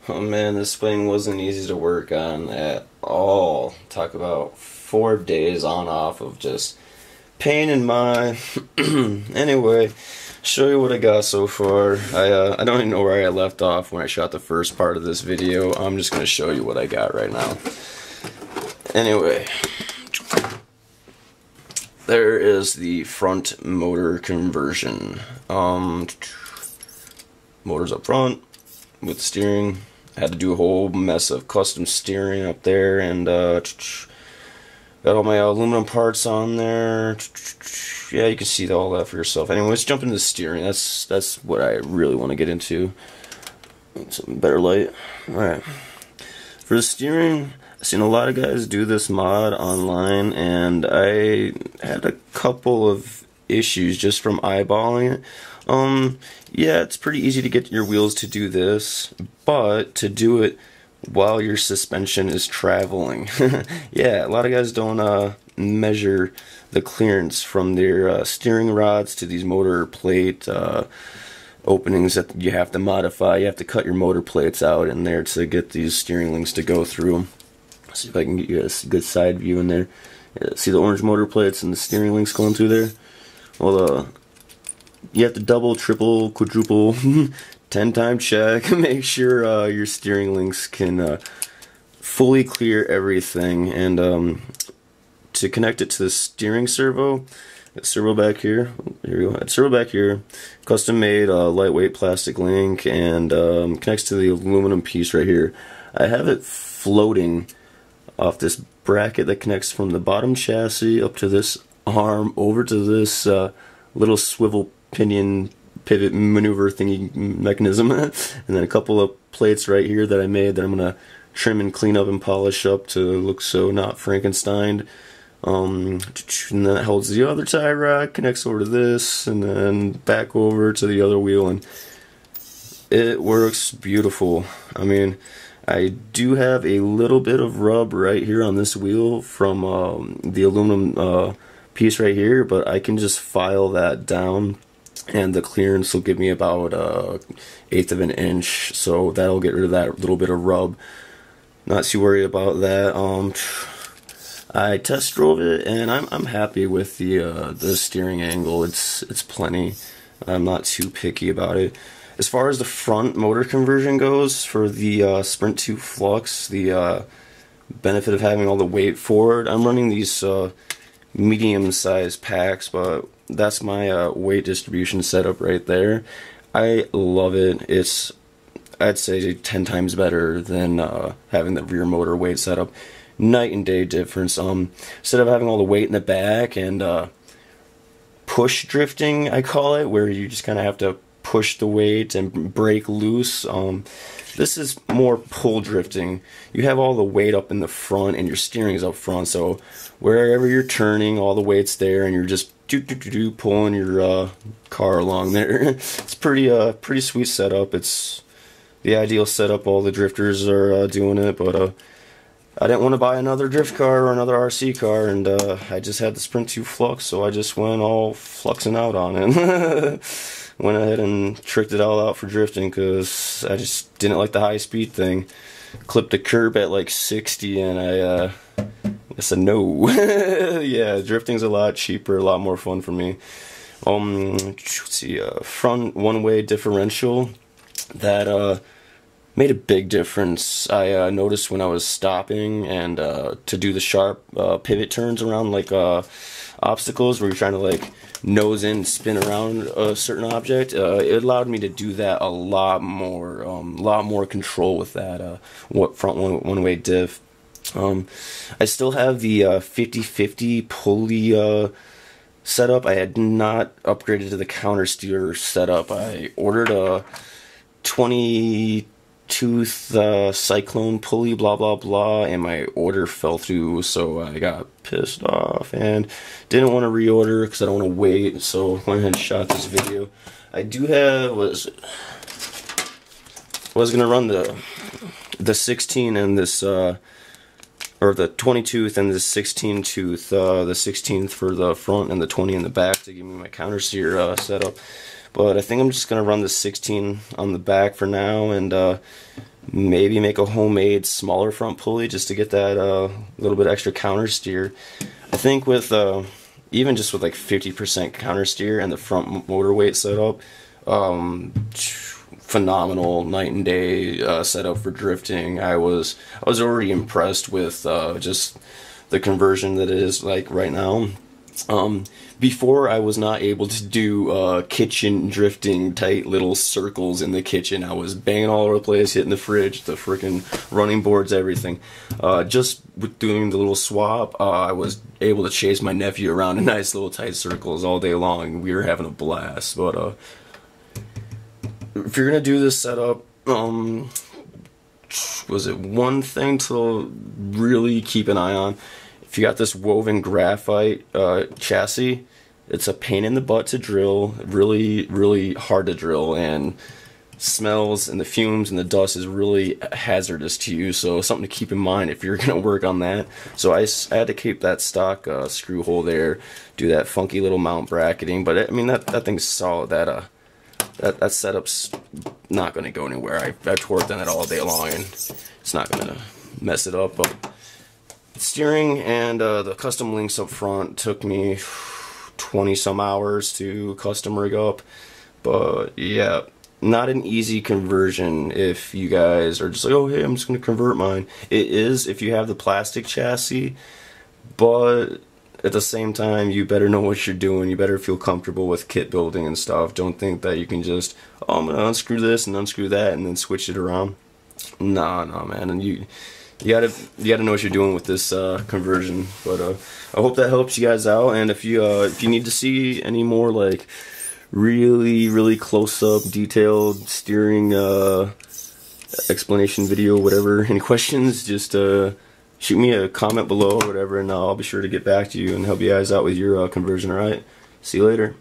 Oh man, this wing wasn't easy to work on at all. Talk about 4 days on off of just pain in my. Anyway, show you what I got so far. I don't even know where I left off when I shot the first part of this video. I'm just gonna show you what I got right now. Anyway, there is the front motor conversion. Motors up front with steering. I had to do a whole mess of custom steering up there, and got all my aluminum parts on there. Yeah, you can see all that for yourself. Anyway, let's jump into the steering. That's what I really want to get into. Some better light. Alright. For the steering, I've seen a lot of guys do this mod online, and I had a couple of issues just from eyeballing it. Yeah, it's pretty easy to get your wheels to do this, but to do it while your suspension is traveling. Yeah, a lot of guys don't measure the clearance from their steering rods to these motor plate openings that you have to modify. You have to cut your motor plates out in there to get these steering links to go through. See if I can get you a good side view in there. Yeah, see the orange motor plates and the steering links going through there? Well, you have to double, triple, quadruple, 10-time check. Make sure your steering links can fully clear everything. And to connect it to the steering servo, servo back here. Here we go. Servo back here, custom made lightweight plastic link, and connects to the aluminum piece right here. I have it floating off this bracket that connects from the bottom chassis up to this arm over to this little swivel pinion pivot maneuver thingy mechanism. And then a couple of plates right here that I made that I'm gonna trim and clean up and polish up to look so not Frankenstein. And then that holds the other tie rod, connects over to this, and then back over to the other wheel, and it works beautiful. I mean, I do have a little bit of rub right here on this wheel from the aluminum piece right here, but I can just file that down, and the clearance will give me about 1/8 of an inch, so that'll get rid of that little bit of rub. Not too worried about that. I test drove it, and I'm happy with the steering angle. It's plenty. I'm not too picky about it. As far as the front motor conversion goes, for the Sprint 2 Flux, the benefit of having all the weight forward, I'm running these medium-sized packs, but that's my weight distribution setup right there. I love it. It's, I'd say, 10 times better than having the rear motor weight setup. Night and day difference. Instead of having all the weight in the back and push drifting, I call it, where you just kind of have to push the weight and break loose. This is more pull drifting. You have all the weight up in the front, and your steering is up front, so wherever you're turning, all the weight's there, and you're just pulling your car along there. It's pretty sweet setup. It's the ideal setup. All the drifters are doing it, but I didn't want to buy another drift car or another RC car, and I just had the Sprint 2 Flux, so I just went all fluxing out on it. Went ahead and tricked it all out for drifting because I just didn't like the high speed thing. Clipped the curb at like 60, and I said no. Yeah, drifting's a lot cheaper, a lot more fun for me. Let's see, front one-way differential, that made a big difference. I noticed when I was stopping and to do the sharp pivot turns around like obstacles where you're trying to like nose in, spin around a certain object. It allowed me to do that a lot more control with that front one-way diff. I still have the 50/50 pulley setup. I had not upgraded to the counter steer setup. I ordered a 20-tooth Cyclone pulley, blah blah blah, and my order fell through, so I got pissed off and didn't want to reorder because I don't want to wait, so went ahead and shot this video. I do have, was gonna run the 16 and this, or or the 20 tooth and the 16 tooth, the 16th for the front and the 20 in the back to give me my counter steer setup. But I think I'm just gonna run the 16 on the back for now, and maybe make a homemade smaller front pulley just to get that little bit extra counter steer. I think with even just with like 50% counter steer and the front motor weight setup, phenomenal night and day setup for drifting. I was already impressed with just the conversion that it is like right now. Before, I was not able to do kitchen drifting, tight little circles in the kitchen. I was banging all over the place, hitting the fridge, the freaking running boards, everything. Just with doing the little swap, I was able to chase my nephew around in nice little tight circles all day long. We were having a blast. But if you're gonna do this setup, was it one thing to really keep an eye on? If you got this woven graphite chassis, it's a pain in the butt to drill, really hard to drill, and smells and the fumes and the dust is really hazardous to you, so something to keep in mind if you're gonna work on that. So I had to keep that stock screw hole there, do that funky little mount bracketing, but I mean that thing's solid. That setup's not gonna go anywhere. I've worked on it all day long and it's not gonna mess it up. But steering and the custom links up front took me 20 some hours to custom rig up, but yeah, not an easy conversion if you guys are just like, oh hey, I'm just gonna convert mine. It is if you have the plastic chassis, but at the same time you better know what you're doing. You better feel comfortable with kit building and stuff. Don't think that you can just, oh, I'm gonna unscrew this and unscrew that and then switch it around. Nah, man, and you gotta know what you're doing with this conversion. But I hope that helps you guys out. And if you need to see any more like really close up, detailed steering explanation video, whatever, any questions, just shoot me a comment below or whatever, and I'll be sure to get back to you and help you guys out with your conversion. Alright, see you later.